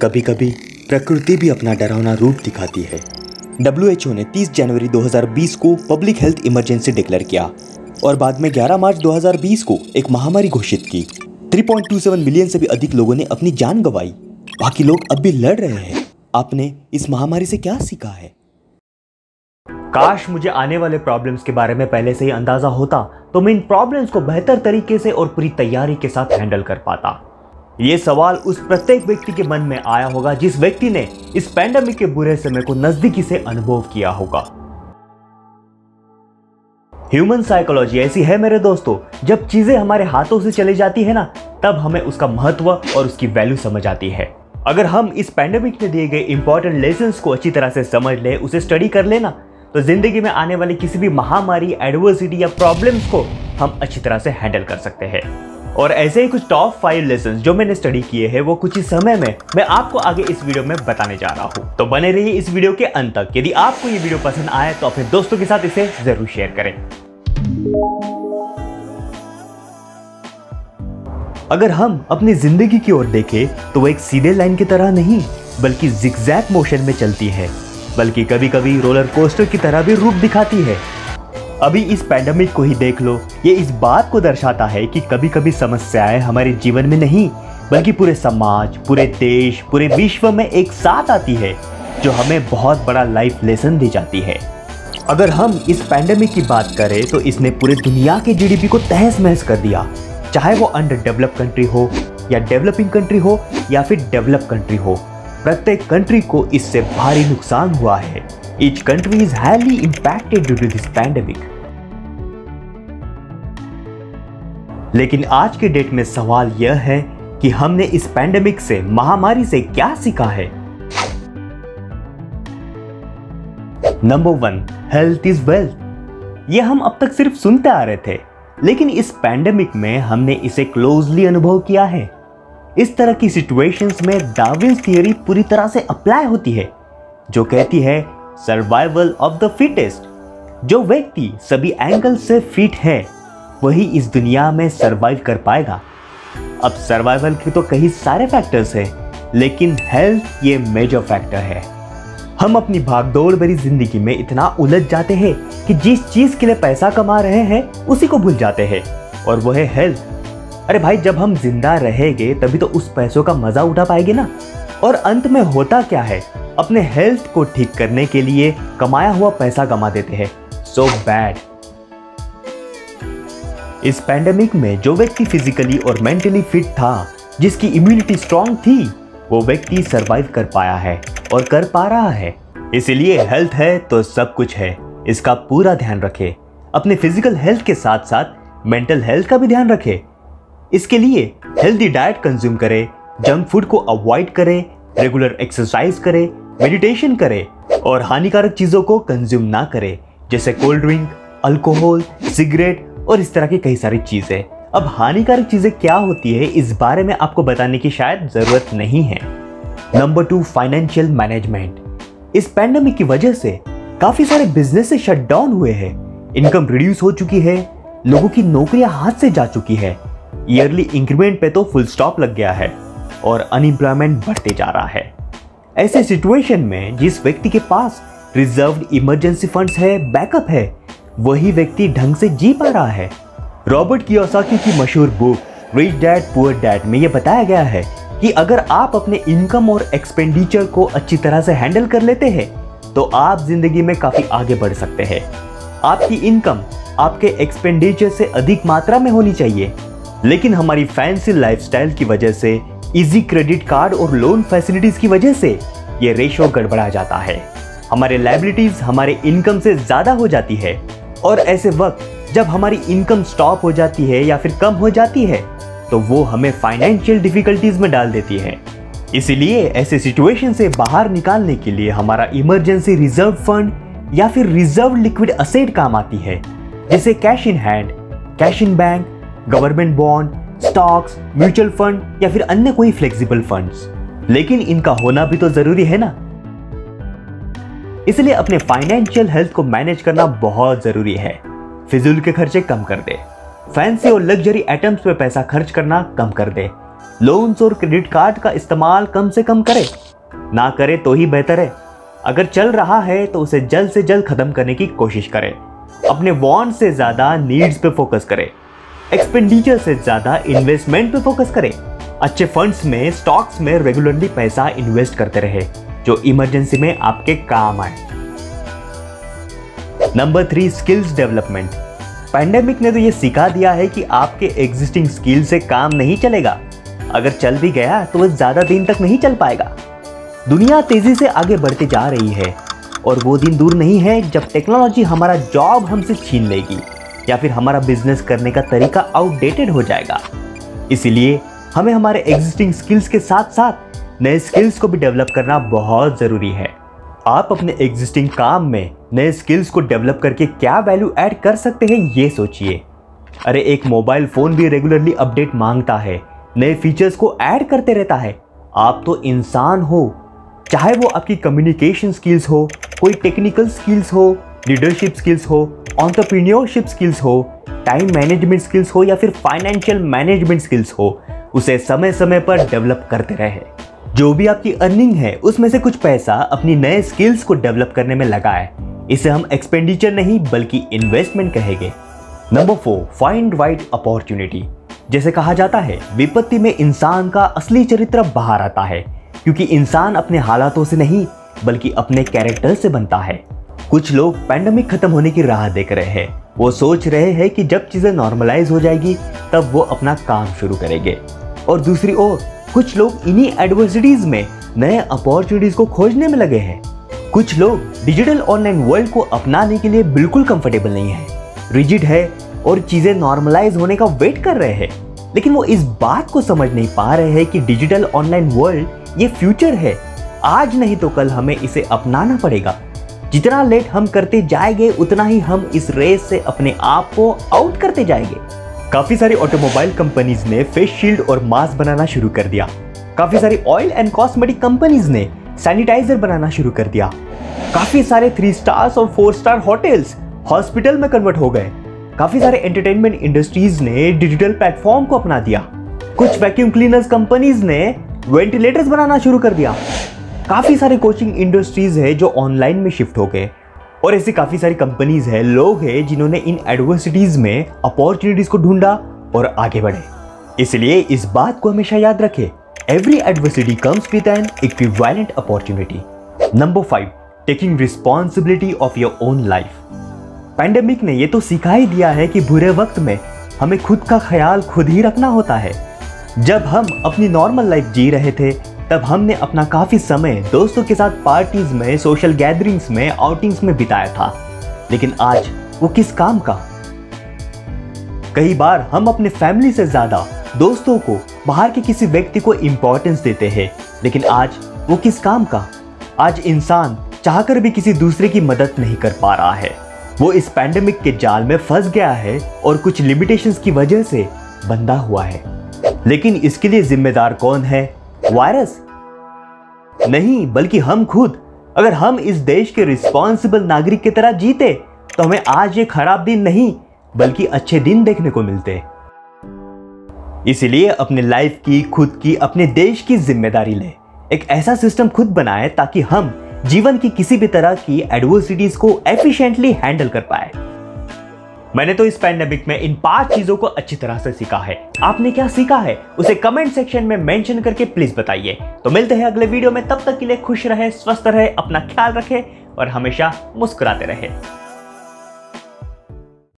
कभी कभी प्रकृति भी अपना डरावना रूप दिखाती है। WHO ने 30 जनवरी 2020 को पब्लिक हेल्थ इमरजेंसी डिक्लेयर किया और बाद में 11 मार्च 2020 को एक महामारी घोषित की। 3.27 मिलियन से भी अधिक लोगों ने अपनी जान गंवाई। बाकी लोग अब भी लड़ रहे हैं। आपने इस महामारी से क्या सीखा है? काश मुझे आने वाले प्रॉब्लम्स के बारे में पहले से ही अंदाजा होता तो मैं इन प्रॉब्लम्स को बेहतर तरीके से और पूरी तैयारी के साथ हैंडल कर पाता। ये सवाल उस प्रत्येक व्यक्ति के मन में आया होगा जिस व्यक्ति ने इस पैंडेमिक के बुरे समय को नजदीकी से अनुभव किया होगा। ह्यूमन साइकोलॉजी ऐसी है मेरे दोस्तों, जब चीजें हमारे हाथों से चली जाती है ना, तब हमें उसका महत्व और उसकी वैल्यू समझ आती है। अगर हम इस पैंडेमिक में दिए गए इंपॉर्टेंट लेसन्स को अच्छी तरह से समझ ले, उसे स्टडी कर लेना, तो जिंदगी में आने वाली किसी भी महामारी, एडवर्सिटी या प्रॉब्लम्स को हम अच्छी तरह से हैंडल कर सकते हैं। और ऐसे ही कुछ टॉप 5 लेसन्स जो मैंने स्टडी किए हैं वो कुछ ही समय में मैं आपको आगे इस वीडियो में बताने जा रहा हूं। तो बने रहिए इस वीडियो के अंत तक। यदि आपको ये वीडियो पसंद आए तो अपने दोस्तों के साथ इसे जरूर शेयर करें। अगर हम अपनी जिंदगी की ओर देखें तो वो एक सीधे लाइन की तरह नहीं बल्कि जिगजैग मोशन में चलती है, बल्कि कभी कभी रोलर कोस्टर की तरह भी रूप दिखाती है। अभी इस पैंडेमिक को ही देख लो, ये इस बात को दर्शाता है कि कभी कभी समस्याएं हमारे जीवन में नहीं बल्कि पूरे समाज, पूरे देश, पूरे विश्व में एक साथ आती है, जो हमें बहुत बड़ा लाइफ लेसन दे जाती है। अगर हम इस पैंडेमिक की बात करें तो इसने पूरे दुनिया के जीडीपी को तहस महस कर दिया, चाहे वो अंडर डेवलप कंट्री हो या डेवलपिंग कंट्री हो या फिर डेवलप कंट्री हो। प्रत्येक कंट्री को इससे भारी नुकसान हुआ है। Each country is highly impacted due to this pandemic. लेकिन आज के डेट में सवाल यह है कि हमने इस पैंडेमिक से, महामारी से क्या सीखा है? Number 1, health is wealth. ये हम अब तक सिर्फ सुनते आ रहे थे, लेकिन इस पैंडेमिक में हमने इसे क्लोजली अनुभव किया है। इस तरह की सिचुएशंस में डार्विन्स थियरी पूरी तरह से अप्लाई होती है, जो कहती है सर्वाइवल ऑफ द फिटेस्ट। जो व्यक्ति सभी एंगल से फिट है वही इस दुनिया में सरवाइव कर पाएगा। अब सर्वाइवल के तो कई सारे फैक्टर्स हैं, लेकिन हेल्थ ये मेजर फैक्टर है। हम अपनी भागदौड़ भरी जिंदगी में इतना उलझ जाते हैं कि जिस चीज के लिए पैसा कमा रहे हैं उसी को भूल जाते हैं, और वो है हेल्थ। अरे भाई, जब हम जिंदा रहेंगे तभी तो उस पैसों का मजा उठा पाएंगे ना। और अंत में होता क्या है, अपने हेल्थ को ठीक करने के लिए कमाया हुआ पैसा गमा देते हैं। So bad. इस पैंडेमिक में जो व्यक्ति फिजिकली और मेंटली फिट था, जिसकी इम्यूनिटी स्ट्रांग थी, वो व्यक्ति सरवाइव कर पाया है और कर पा रहा है। इसीलिए हेल्थ है तो सब कुछ है, इसका पूरा ध्यान रखें। अपने फिजिकल हेल्थ के साथ साथ मेंटल हेल्थ का भी ध्यान रखें। इसके लिए हेल्दी डाइट कंज्यूम करें, जंक फूड को अवॉइड करें, रेगुलर एक्सरसाइज करें, मेडिटेशन करें और हानिकारक चीजों को कंज्यूम ना करें, जैसे कोल्ड ड्रिंक, अल्कोहल, सिगरेट और इस तरह की कई सारी चीजें। अब हानिकारक चीजें क्या होती है इस बारे में आपको बताने की शायद जरूरत नहीं है। Number 2, financial management. इस पैंडेमिक की वजह से काफी सारे बिजनेस शट डाउन हुए हैं, इनकम रिड्यूस हो चुकी है, लोगों की नौकरियां हाथ से जा चुकी है, ईयरली इंक्रीमेंट पे तो फुल स्टॉप लग गया है और अनएम्प्लॉयमेंट बढ़ते जा रहा है। ऐसे सिचुएशन में जिस व्यक्ति के पास रिजर्व्ड इमरजेंसी फंड्स है, बैकअप है, वही व्यक्ति ढंग से जी पा रहा है। रॉबर्ट कियोसाकी की मशहूर book rich dad poor dad में यह बताया गया है कि अगर आप अपने इनकम और एक्सपेंडिचर को अच्छी तरह से हैंडल कर लेते हैं तो आप जिंदगी में काफी आगे बढ़ सकते हैं। आपकी इनकम आपके एक्सपेंडिचर से अधिक मात्रा में होनी चाहिए, लेकिन हमारी फैंसी लाइफस्टाइल की वजह से, इजी क्रेडिट कार्ड और लोन फैसिलिटीज की वजह से ये रेशो गड़बड़ा जाता है। हमारे लायबिलिटीज हमारे इनकम से ज्यादा हो जाती है, और ऐसे वक्त जब हमारी इनकम स्टॉप हो जाती है या फिर कम हो जाती है तो वो हमें फाइनेंशियल डिफिकल्टीज में डाल देती है। इसीलिए ऐसे सिचुएशन से बाहर निकालने के लिए हमारा इमरजेंसी रिजर्व फंड या फिर रिजर्व लिक्विड असेट काम आती है, जैसे cash in hand, cash in bank, government bond, stocks, mutual fund या फिर अन्य कोई फ्लेक्सिबल फंड्स। लेकिन इनका होना भी तो जरूरी है ना। इसलिए अपने फाइनेंशियल हेल्थ को मैनेज करना बहुत जरूरी है। फिजूल के खर्चे कम कर दे, फैंसी और लग्जरी आइटम्स पे पैसा खर्च करना कम कर दे, लोन्स और क्रेडिट कार्ड का इस्तेमाल कम से कम करें, ना करें तो ही बेहतर है। अगर चल रहा है तो उसे जल्द से जल्द खत्म करने की कोशिश करें। अपने वांट से ज्यादा नीड्स पे फोकस करें। एक्सपेंडिचर से ज्यादा इन्वेस्टमेंट पे फोकस करें। अच्छे फंड्स में, स्टॉक्स में रेगुलरली पैसा इन्वेस्ट करते रहे जो इमरजेंसी में आपके काम आए। Number 3, skills development. पैंडेमिक ने तो ये सिखा दिया है कि आपके एग्जिस्टिंग स्किल से काम नहीं चलेगा। अगर चल भी गया तो वह ज्यादा दिन तक नहीं चल पाएगा। दुनिया तेजी से आगे बढ़ती जा रही है और वो दिन दूर नहीं है जब टेक्नोलॉजी हमारा जॉब हमसे छीन लेगी या फिर हमारा बिजनेस करने का तरीका आउटडेटेड हो जाएगा। इसीलिए हमें हमारे एग्जिस्टिंग स्किल्स के साथ साथ नए स्किल्स को भी डेवलप करना बहुत ज़रूरी है। आप अपने एग्जिस्टिंग काम में नए स्किल्स को डेवलप करके क्या वैल्यू ऐड कर सकते हैं ये सोचिए। अरे एक मोबाइल फ़ोन भी रेगुलरली अपडेट मांगता है, नए फीचर्स को ऐड करते रहता है। आप तो इंसान हो, चाहे वो आपकी कम्युनिकेशन स्किल्स हो, कोई टेक्निकल स्किल्स हो, लीडरशिप स्किल्स हो, एंटरप्रेन्योरशिप स्किल्स हो, टाइम मैनेजमेंट स्किल्स हो या फिर फाइनेंशियल मैनेजमेंट स्किल्स हो, उसे समय समय पर डेवलप करते रहे। जो भी आपकी अर्निंग है उसमें से कुछ पैसा अपनी नए स्किल्स को डेवलप करने में लगाए। इसे हम एक्सपेंडिचर नहीं बल्कि इन्वेस्टमेंट कहेंगे। Number 4, find right opportunity. जैसे कहा जाता है, विपत्ति में इंसान का असली चरित्र बाहर आता है, क्योंकि इंसान अपने हालातों से नहीं बल्कि अपने कैरेक्टर से बनता है। कुछ लोग पैंडेमिक खत्म होने की राह देख रहे हैं। वो सोच रहे हैं कि जब चीजें नॉर्मलाइज हो जाएगी तब वो अपना काम शुरू करेंगे। और दूसरी ओर कुछ लोग इन्हीं एडवर्सिटीज में नए अपॉर्चुनिटीज को खोजने में लगे हैं। कुछ लोग डिजिटल ऑनलाइन वर्ल्ड को अपनाने के लिए बिल्कुल कंफर्टेबल नहीं है, रिजिड है और चीजें नॉर्मलाइज होने का वेट कर रहे हैं। लेकिन वो इस बात को समझ नहीं पा रहे हैं कि डिजिटल ऑनलाइन वर्ल्ड ये फ्यूचर है। आज नहीं तो कल हमें इसे अपनाना पड़ेगा। जितना लेट हम करते जाएंगे उतना ही हम इस रेस से अपने आप को आउट करते जाएंगे। काफी सारी ऑटोमोबाइल कंपनीज ने फेस शील्ड और मास्क बनाना शुरू कर दिया। काफी सारी ऑयल एंड कॉस्मेटिक कंपनीज ने सैनिटाइजर बनाना शुरू कर दिया। काफी सारे 3 स्टार्स और 4 स्टार होटल्स हॉस्पिटल में कन्वर्ट हो गए। काफी सारे एंटरटेनमेंट इंडस्ट्रीज ने डिजिटल प्लेटफॉर्म को अपना दिया। कुछ वैक्यूम क्लीनर्स कंपनीज ने वेंटिलेटर्स बनाना शुरू कर दिया। काफी सारे कोचिंग इंडस्ट्रीज है जो ऑनलाइन में शिफ्ट हो गए। और ऐसी काफी सारी कंपनीज है, लोग हैं जिन्होंने इन एडवर्सिटीज में अपॉर्चुनिटीज को ढूंढा और आगे बढ़े। इसलिए इस बात को हमेशा याद रखें, every adversity comes with N equivalent opportunity. Number 5, taking responsibility of your own life. Pandemic ने ये तो सिखा ही दिया है कि बुरे वक्त में हमें खुद का ख्याल खुद ही रखना होता है। जब हम अपनी नॉर्मल लाइफ जी रहे थे तब हमने अपना काफी समय दोस्तों के साथ पार्टीज में, सोशल गैदरिंग्स में, आउटिंग्स में बिताया था। लेकिन आज वो किस काम का? कई बार हम अपने फैमिली से ज्यादा दोस्तों को, बाहर के किसी व्यक्ति को इंपॉर्टेंस देते हैं। लेकिन आज वो किस काम का? आज इंसान चाहकर भी किसी दूसरे की मदद नहीं कर पा रहा है। वो इस पैंडेमिक के जाल में फंस गया है और कुछ लिमिटेशंस की वजह से बंधा हुआ है। लेकिन इसके लिए जिम्मेदार कौन है? वायरस नहीं, बल्कि हम खुद। अगर हम इस देश के रिस्पॉन्सिबल नागरिक की तरह जीते तो हमें आज ये खराब दिन नहीं बल्कि अच्छे दिन देखने को मिलते। इसलिए अपने लाइफ की, खुद की, अपने देश की जिम्मेदारी ले। एक ऐसा सिस्टम खुद बनाए ताकि हम जीवन की किसी भी तरह की एडवर्सिटीज को एफिशिएंटली हैंडल कर पाए। मैंने तो इस पैंडेमिक में इन 5 चीजों को अच्छी तरह से सीखा है। आपने क्या सीखा है उसे कमेंट सेक्शन में मेंशन करके प्लीज बताइए। तो मिलते हैं अगले वीडियो में, तब तक के लिए खुश रहे, स्वस्थ रहे, अपना ख्याल रखें और हमेशा मुस्कुराते रहे।